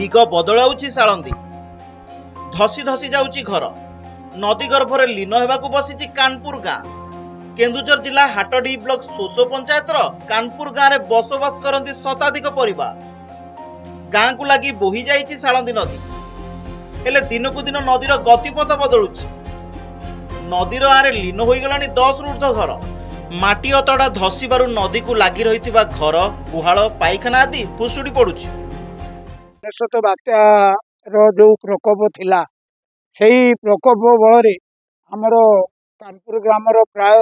ଦିଗ ବଦଳାଉଛି ସାଳନ୍ଦୀ। ଧସି ଧସି ଯାଉଛି ଘର। ନଦୀ ଗର୍ଭରେ ଲୀନ ହେବାକୁ ବସିଛି କାନପୁର ଗାଁ। କେନ୍ଦୁଝର ଜିଲ୍ଲା ହାଟଡିହି ବ୍ଲକ ସୋସୋ ପଞ୍ଚାୟତର କାନପୁର ଗାଁରେ ବସବାସ କରନ୍ତି ଶତାଧିକ ପରିବାର। ଗାଁକୁ ଲାଗି ବୋହି ଯାଇଛି ସାଳନ୍ଦୀ ନଦୀ। ହେଲେ ଦିନକୁ ଦିନ ନଦୀର ଗତିପଥ ବଦଳୁଛି। ନଦୀର ଆରେ ଲୀନ ହୋଇଗଲାଣି 10ରୁ ଉର୍ଦ୍ଧ୍ୱ ଘର। ମାଟି ଅତଡ଼ା ଧସିବାରୁ ନଦୀକୁ ଲାଗି ରହିଥିବା ଘର, ଗୁହାଳ, ପାଇଖାନା ଆଦି ଭୁଶୁଡ଼ି ପଡୁଛି। ଅନେଶତ ବାତ୍ୟାର ଯେଉଁ ପ୍ରକୋପ ଥିଲା, ସେଇ ପ୍ରକୋପ ବଳରେ ଆମର କାନପୁର ଗ୍ରାମର ପ୍ରାୟ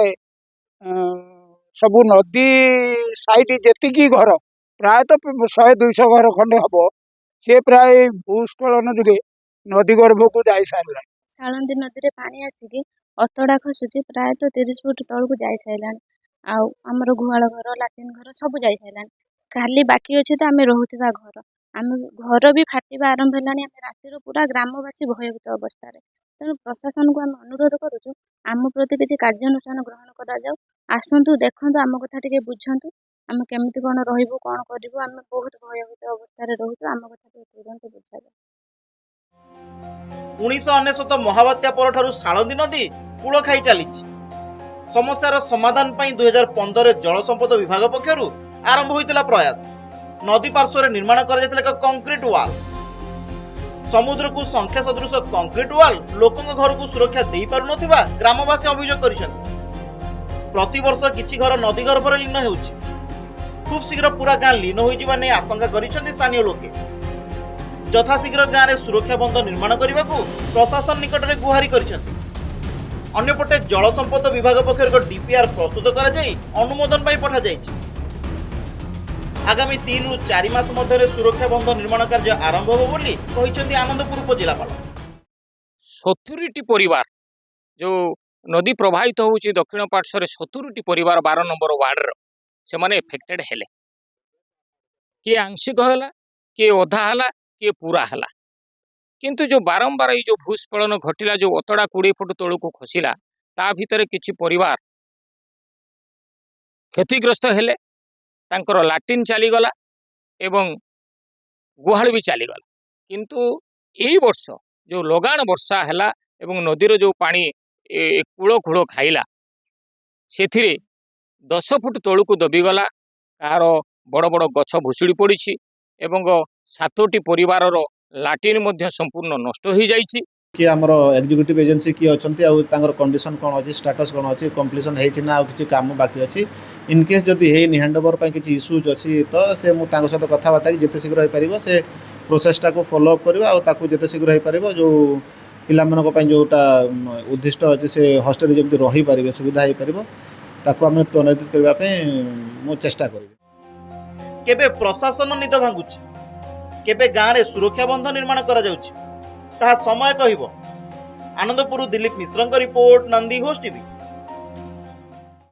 ସବୁ ନଦୀ ସାଇଡ୍ ଯେତିକି ଘର, ପ୍ରାୟତଃ 100-200 ଘର ଖଣ୍ଡେ ହବ, ସେ ପ୍ରାୟ ଭୂସ୍ଖଳନ ଯୋଗେ ନଦୀ ଗର୍ଭକୁ ଯାଇ ସାରିଲାଣି। ସାଳନ୍ଦୀ ନଦୀରେ ପାଣି ଆସିକି ଅତଡ଼ା ଖସୁଛି, ପ୍ରାୟତଃ 30 ଫୁଟ ତଳକୁ ଯାଇ ସାରିଲାଣି। ଆଉ ଆମର ଗୁହାଳ ଘର, ଲାଟ୍ରିନ୍ ଘର ସବୁ ଯାଇ ସାରିଲାଣି। ଖାଲି ବାକି ଅଛି ତ ଆମେ ରହୁଥିବା ଘର। ଆମେ ଘର ବି ଫାଟିବା ଆରମ୍ଭ ହେଲାଣି। ଆମେ ରାତିରୁ ପୁରା ଗ୍ରାମବାସୀ ଭୟଭୀତ ଅବସ୍ଥାରେ। ତେଣୁ ପ୍ରଶାସନକୁ ଆମେ ଅନୁରୋଧ କରୁଛୁ, ଆମ ପ୍ରତି କିଛି କାର୍ଯ୍ୟାନୁଷ୍ଠାନ ଗ୍ରହଣ କରାଯାଉ। ଆସନ୍ତୁ, ଦେଖନ୍ତୁ, ଆମ କଥା ଟିକେ ବୁଝନ୍ତୁ। ଆମେ କେମିତି କ'ଣ ରହିବୁ, କ'ଣ କରିବୁ, ଆମେ ବହୁତ ଭୟଭୀତ ଅବସ୍ଥାରେ ରହୁଛୁ। ଆମ କଥା ଟିକେ ତୁରନ୍ତ ବୁଝାଯାଉ। 1999 ମହାବାତ୍ୟା ପରଠାରୁ ସାଳନ୍ଦୀ ନଦୀ କୂଳ ଖାଇ ଚାଲିଛି। ସମସ୍ୟାର ସମାଧାନ ପାଇଁ 2015ରେ ଜଳ ସମ୍ପଦ ବିଭାଗ ପକ୍ଷରୁ ଆରମ୍ଭ ହୋଇଥିଲା ପ୍ରୟାସ। ନଦୀ ପାର୍ଶ୍ୱରେ ନିର୍ମାଣ କରାଯାଇଥିଲା ଏକ କଂକ୍ରିଟ ୱାଲ। ସମୁଦ୍ରକୁ ସଂଖ୍ୟା ସଦୃଶ କଂକ୍ରିଟ ୱାଲ ଲୋକଙ୍କ ଘରକୁ ସୁରକ୍ଷା ଦେଇପାରୁନଥିବା ଗ୍ରାମବାସୀ ଅଭିଯୋଗ କରିଛନ୍ତି। ପ୍ରତିବର୍ଷ କିଛି ଘର ନଦୀ ଗର୍ଭରେ ଲୀନ ହେଉଛି। ଖୁବ୍ ଶୀଘ୍ର ପୁରା ଗାଁ ଲୀନ ହୋଇଯିବା ନେଇ ଆଶଙ୍କା କରିଛନ୍ତି ସ୍ଥାନୀୟ ଲୋକେ। ଯଥାଶୀଘ୍ର ଗାଁରେ ସୁରକ୍ଷା ବନ୍ଧ ନିର୍ମାଣ କରିବାକୁ ପ୍ରଶାସନ ନିକଟରେ ଗୁହାରି କରିଛନ୍ତି। ଅନ୍ୟପଟେ ଜଳ ସମ୍ପଦ ବିଭାଗ ପକ୍ଷରୁ ଏକ ଡିପିଆର ପ୍ରସ୍ତୁତ କରାଯାଇ ଅନୁମୋଦନ ପାଇଁ ପଠାଯାଇଛି। ଆଗାମୀ 3ରୁ 4 ମାସ ମଧ୍ୟରେ ସୁରକ୍ଷା ବନ୍ଧ ନିର୍ମାଣ କାର୍ଯ୍ୟ ଆରମ୍ଭ ହେବ ବୋଲି କହିଛନ୍ତି ଆନନ୍ଦପୁର ଉପଜିଲ୍ଲାପାଳ। 70ଟି ପରିବାର ଯେଉଁ ନଦୀ ପ୍ରବାହିତ ହେଉଛି ଦକ୍ଷିଣ ପାର୍ଶ୍ୱରେ 70ଟି ପରିବାର 12 ନମ୍ବର ୱାର୍ଡର ସେମାନେ ଏଫେକ୍ଟେଡ୍ ହେଲେ। କିଏ ଆଂଶିକ ହେଲା, କିଏ ଅଧା ହେଲା, କିଏ ପୁରା ହେଲା। କିନ୍ତୁ ଯେଉଁ ବାରମ୍ବାର ଏଇ ଯେଉଁ ଭୂସ୍ଖଳନ ଘଟିଲା, ଯେଉଁ ଅତଡ଼ା 20 ଫୁଟ ତଳକୁ ଖସିଲା, ତା ଭିତରେ କିଛି ପରିବାର କ୍ଷତିଗ୍ରସ୍ତ ହେଲେ। ତାଙ୍କର ଲାଟ୍ରିନ୍ ଚାଲିଗଲା ଏବଂ ଗୁହାଳ ବି ଚାଲିଗଲା। କିନ୍ତୁ ଏହି ବର୍ଷ ଯେଉଁ ଲଗାଣ ବର୍ଷା ହେଲା ଏବଂ ନଦୀର ଯେଉଁ ପାଣି କୂଳ କୂଳ ଖାଇଲା, ସେଥିରେ 10 ଫୁଟ ତଳକୁ ଦବିଗଲା। କାହାର ବଡ଼ ବଡ଼ ଗଛ ଭୁଶୁଡ଼ି ପଡ଼ିଛି ଏବଂ 7ଟି ପରିବାରର ଲାଟ୍ରିନ୍ ମଧ୍ୟ ସମ୍ପୂର୍ଣ୍ଣ ନଷ୍ଟ ହୋଇଯାଇଛି। कि आमर एग्जीक्यूटिव एजेंसी किए अच्छा कंडीशन कौन अच्छी स्टेटस कौन अच्छी कंप्लीसन होना किसी काम बाकी अच्छी इनकेस जदि है हैंडओवर पर किसी इश्यूज अच्छी तो से मुझे सहित कथबार्ता कि जिते शीघ्र हो पार से प्रोसेसटा को फॉलोअप करवा और जिते शीघ्र हो पार जो पाई जोटा उद्दिष्ट अच्छे से हॉस्टेल जमी रही पारे सुविधा हो पार आम त्वरित करने मु चेष्टा करी। केबे प्रशासन निद भांगुछि, केबे गाँव में सुरक्षा बंध निर्माण करा जाउछि, ताहा समय कहिबो। आनंदपुर दिलीप मिश्रଙ୍କ रिपोर्ट, नंदी घोष टीवी।